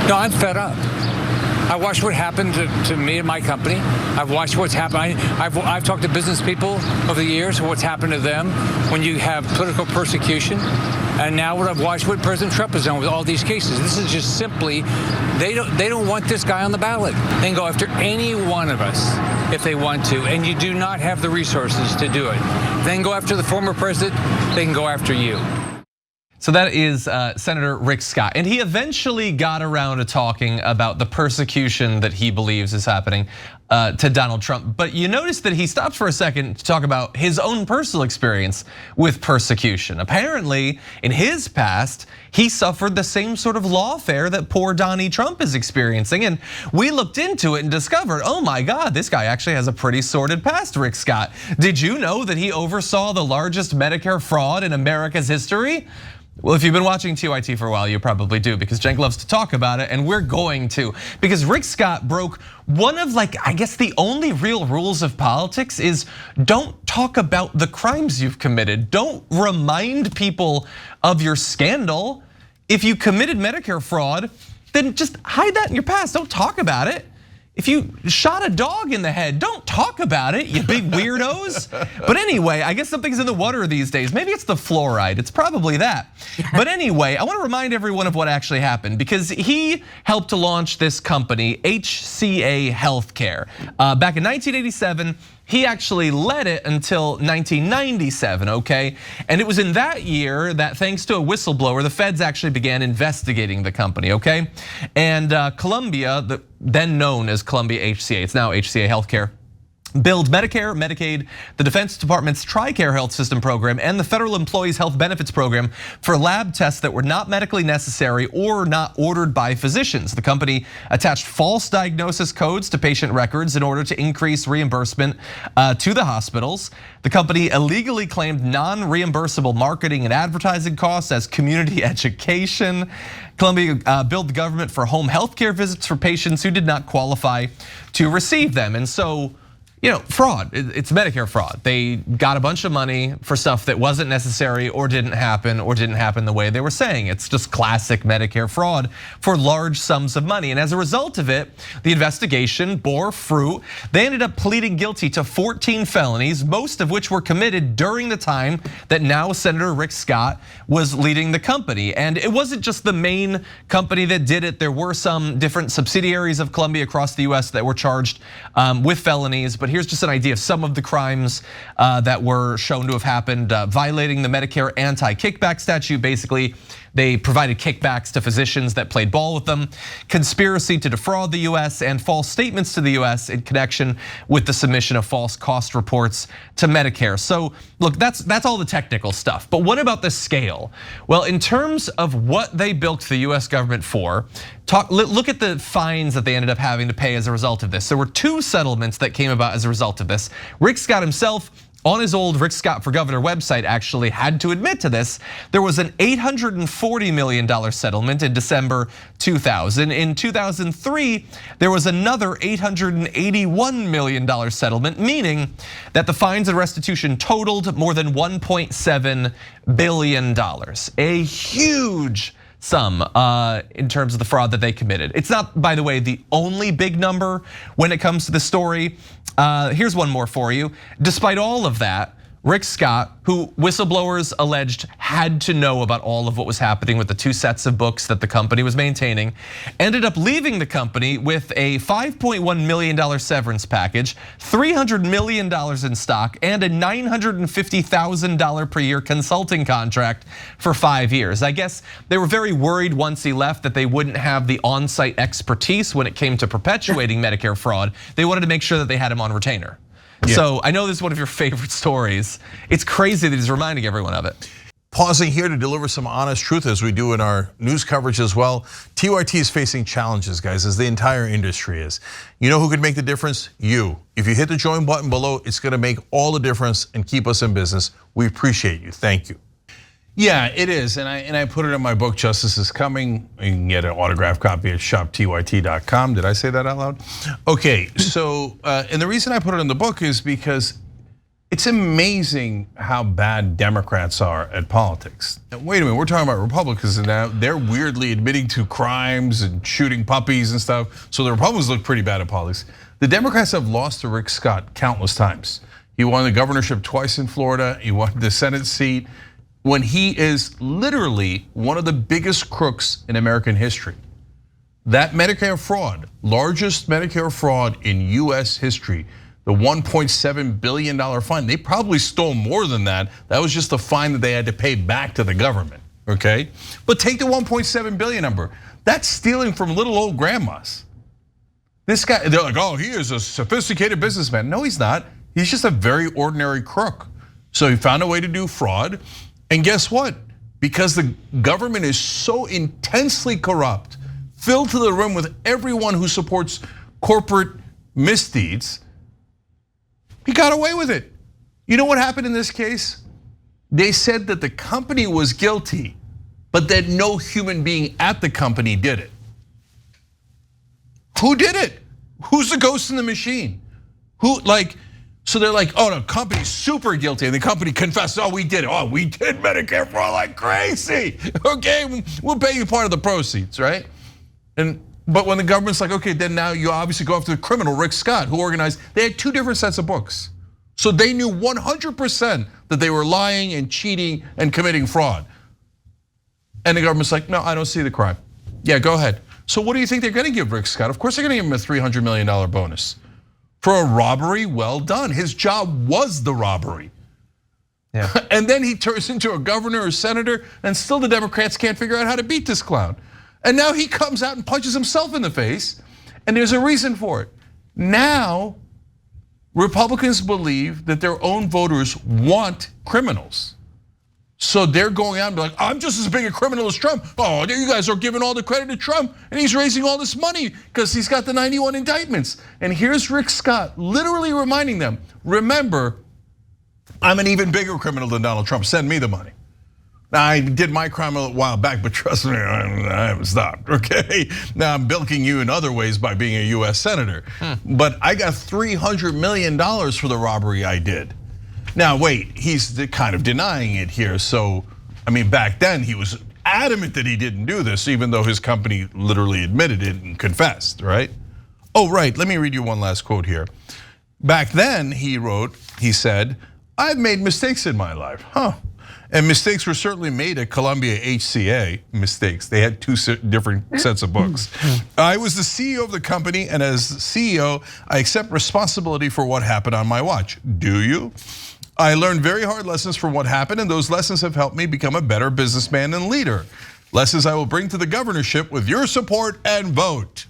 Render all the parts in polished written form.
No, I'm fed up. I watched what happened to me and my company. I've watched what's happened. I've talked to business people over the years, what's happened to them when you have political persecution. And now what I've watched what President Trump has done with all these cases. This is just simply, they don't want this guy on the ballot. They can go after any one of us if they want to, and you do not have the resources to do it. They can go after the former president, they can go after you. So that is Senator Rick Scott, and he eventually got around to talking about the persecution that he believes is happening to Donald Trump. But you notice that he stops for a second to talk about his own personal experience with persecution. Apparently, in his past, he suffered the same sort of lawfare that poor Donnie Trump is experiencing. And we looked into it and discovered, oh my God, this guy actually has a pretty sordid past, Rick Scott. Did you know that he oversaw the largest Medicare fraud in America's history? Well, if you've been watching TYT for a while, you probably do, because Cenk loves to talk about it, and we're going to. Because Rick Scott broke one of, I guess the only real rules of politics is don't talk about the crimes you've committed. Don't remind people of your scandal. If you committed Medicare fraud, then just hide that in your past, don't talk about it. If you shot a dog in the head, don't talk about it, you big weirdos. But anyway, I guess something's in the water these days. Maybe it's the fluoride, it's probably that. But anyway, I wanna remind everyone of what actually happened, because he helped to launch this company, HCA Healthcare. Back in 1987, he actually led it until 1997, okay? And it was in that year that, thanks to a whistleblower, the feds actually began investigating the company, okay? And Columbia, then known as Columbia HCA, it's now HCA Healthcare, billed Medicare, Medicaid, the Defense Department's TRICARE health system program, and the Federal Employees Health Benefits Program for lab tests that were not medically necessary or not ordered by physicians. The company attached false diagnosis codes to patient records in order to increase reimbursement to the hospitals. The company illegally claimed non-reimbursable marketing and advertising costs as community education. Columbia billed the government for home health care visits for patients who did not qualify to receive them. And so, fraud, it's Medicare fraud. They got a bunch of money for stuff that wasn't necessary or didn't happen the way they were saying. It's just classic Medicare fraud for large sums of money. And as a result of it, the investigation bore fruit. They ended up pleading guilty to 14 felonies, most of which were committed during the time that now Senator Rick Scott was leading the company. And it wasn't just the main company that did it. There were some different subsidiaries of Columbia across the US that were charged with felonies. But here's just an idea of some of the crimes that were shown to have happened. Violating the Medicare anti-kickback statute. Basically, they provided kickbacks to physicians that played ball with them. Conspiracy to defraud the US, and false statements to the US in connection with the submission of false cost reports to Medicare. So look, that's all the technical stuff. But what about the scale? Well, in terms of what they bilked the US government for, look at the fines that they ended up having to pay as a result of this. There were 2 settlements that came about as a result of this. Rick Scott himself, on his old Rick Scott for Governor website, actually had to admit to this. There was an $840 million settlement in December 2000. In 2003, there was another $881 million settlement, meaning that the fines and restitution totaled more than $1.7 billion. A huge sum in terms of the fraud that they committed. It's not, by the way, the only big number when it comes to the story. Here's one more for you. Despite all of that, Rick Scott, who whistleblowers alleged had to know about all of what was happening with the 2 sets of books that the company was maintaining, ended up leaving the company with a $5.1 million severance package, $300 million in stock, and a $950,000 per year consulting contract for 5 years. I guess they were very worried once he left that they wouldn't have the on-site expertise when it came to perpetuating Medicare fraud. They wanted to make sure that they had him on retainer. Yeah. So I know this is one of your favorite stories. It's crazy that he's reminding everyone of it. Pausing here to deliver some honest truth as we do in our news coverage as well. TYT is facing challenges, guys, as the entire industry is. You know who could make the difference? You. If you hit the join button below, it's gonna make all the difference and keep us in business. We appreciate you, thank you. Yeah, it is, and I put it in my book, Justice is Coming. You can get an autographed copy at shoptyt.com. Did I say that out loud? Okay, so, and the reason I put it in the book is because It's amazing how bad Democrats are at politics. Now, wait a minute, we're talking about Republicans and now they're weirdly admitting to crimes and shooting puppies and stuff. So the Republicans look pretty bad at politics. The Democrats have lost to Rick Scott countless times. He won the governorship twice in Florida. He won the Senate seat when he is literally one of the biggest crooks in American history. That Medicare fraud, largest Medicare fraud in US history, the $1.7 billion fine, they probably stole more than that. That was just the fine that they had to pay back to the government, okay? But take the 1.7 billion number. That's stealing from little old grandmas. This guy, they're like, oh, he is a sophisticated businessman. No, he's not. He's just a very ordinary crook. So he found a way to do fraud. And guess what? Because the government is so intensely corrupt, filled to the rim with everyone who supports corporate misdeeds, he got away with it. You know what happened in this case? They said that the company was guilty, but that no human being at the company did it. Who did it? Who's the ghost in the machine? Who, like, so they're like, oh, the company's super guilty, and the company confessed, oh, we did it. Oh, we did Medicare fraud like crazy. Okay, we'll pay you part of the proceeds, right? But when the government's like, okay, then now you obviously go after the criminal, Rick Scott, who organized, they had two different sets of books. So they knew 100% that they were lying and cheating and committing fraud. And the government's like, no, I don't see the crime. Yeah, go ahead. So what do you think they're gonna give Rick Scott? Of course they're gonna give him a $300 million bonus. For a robbery well done. His job was the robbery. Yeah. And then he turns into a governor or senator, and still the Democrats can't figure out how to beat this clown. And now he comes out and punches himself in the face, and there's a reason for it. Now, Republicans believe that their own voters want criminals. So they're going out and be like, I'm just as big a criminal as Trump. Oh, you guys are giving all the credit to Trump, and he's raising all this money because he's got the 91 indictments. And here's Rick Scott literally reminding them, remember, I'm an even bigger criminal than Donald Trump, send me the money. I did my crime a while back, but trust me, I haven't stopped, okay? Now I'm bilking you in other ways by being a US senator. But I got $300 million for the robbery I did. Now wait, he's kind of denying it here. So, I mean, back then he was adamant that he didn't do this, even though his company literally admitted it and confessed, right? Oh, right, let me read you one last quote here. Back then, he wrote, he said, I've made mistakes in my life, And mistakes were certainly made at Columbia HCA, mistakes. They had two different sets of books. I was the CEO of the company, and as CEO, I accept responsibility for what happened on my watch. Do you? I learned very hard lessons from what happened, and those lessons have helped me become a better businessman and leader. Lessons I will bring to the governorship with your support and vote.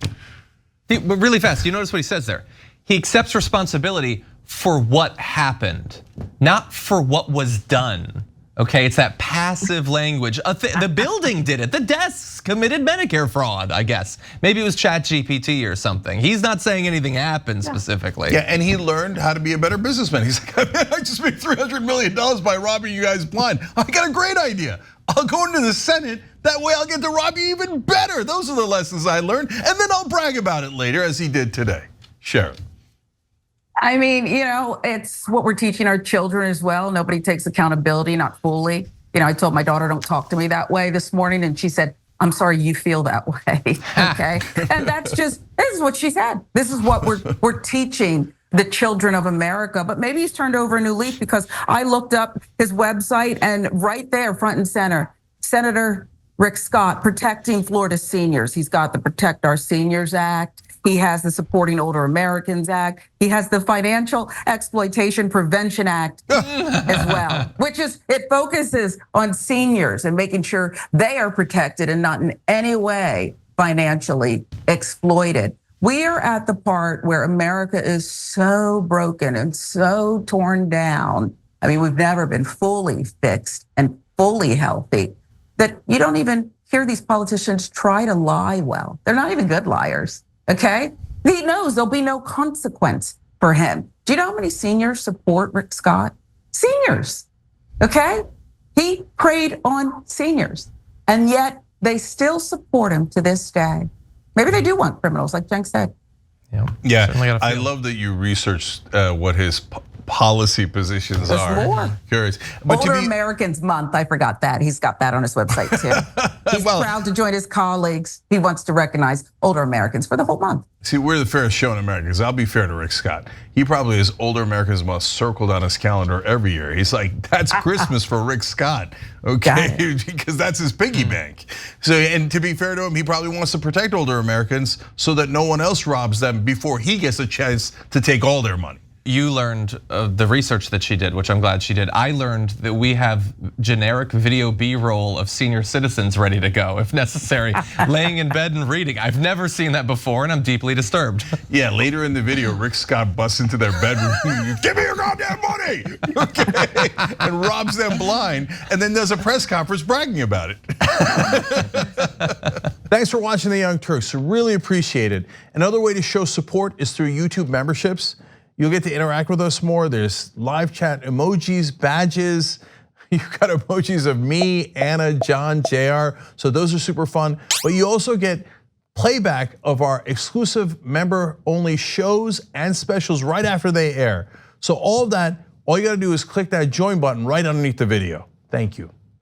But really fast, you notice what he says there? He accepts responsibility for what happened, not for what was done. Okay, it's that passive language. The building did it. The desks committed Medicare fraud, I guess. Maybe it was ChatGPT or something. He's not saying anything happened specifically. Yeah, and he learned how to be a better businessman. He's like, I just made $300 million by robbing you guys blind. I got a great idea. I'll go into the Senate. That way I'll get to rob you even better. Those are the lessons I learned. And then I'll brag about it later as he did today. Sharon. I mean, it's what we're teaching our children as well. Nobody takes accountability, not fully. I told my daughter, don't talk to me that way this morning. And she said, I'm sorry you feel that way, okay? And this is what she said. This is what we're teaching the children of America. But maybe he's turned over a new leaf because I looked up his website and right there, front and center, Senator Rick Scott protecting Florida seniors. He's got the Protect Our Seniors Act. He has the Supporting Older Americans Act. He has the Financial Exploitation Prevention Act as well, it focuses on seniors and making sure they are protected and not in any way financially exploited. We are at the part where America is so broken and so torn down. I mean, we've never been fully fixed and fully healthy that you don't even hear these politicians try to lie well. They're not even good liars. Okay, he knows there'll be no consequence for him. Do you know how many seniors support Rick Scott? Seniors, okay? He preyed on seniors, and yet they still support him to this day. Maybe they do want criminals, like Cenk said. Yeah, I love that you researched what his policy positions There's are. more. Curious. But Older Americans Month, I forgot that. He's got that on his website too. He's proud to join his colleagues. He wants to recognize older Americans for the whole month. See, we're the fairest show in America, because I'll be fair to Rick Scott. He probably has older Americans Month circled on his calendar every year. He's like, that's Christmas for Rick Scott, okay? Because that's his piggy bank. So, and to be fair to him, he probably wants to protect older Americans so that no one else robs them before he gets a chance to take all their money. You learned the research that she did, which I'm glad she did. I learned that we have generic video B-roll of senior citizens ready to go if necessary, laying in bed and reading. I've never seen that before, and I'm deeply disturbed. Yeah, later in the video, Rick Scott busts into their bedroom, give me your goddamn money, okay? And robs them blind, and then does a press conference bragging about it. Thanks for watching The Young Turks, really appreciate it. Another way to show support is through YouTube memberships. You'll get to interact with us more. There's live chat emojis, badges. You've got emojis of me, Anna, John, JR. So those are super fun. But you also get playback of our exclusive member-only shows and specials right after they air. So all of that, all you gotta do is click that join button right underneath the video. Thank you.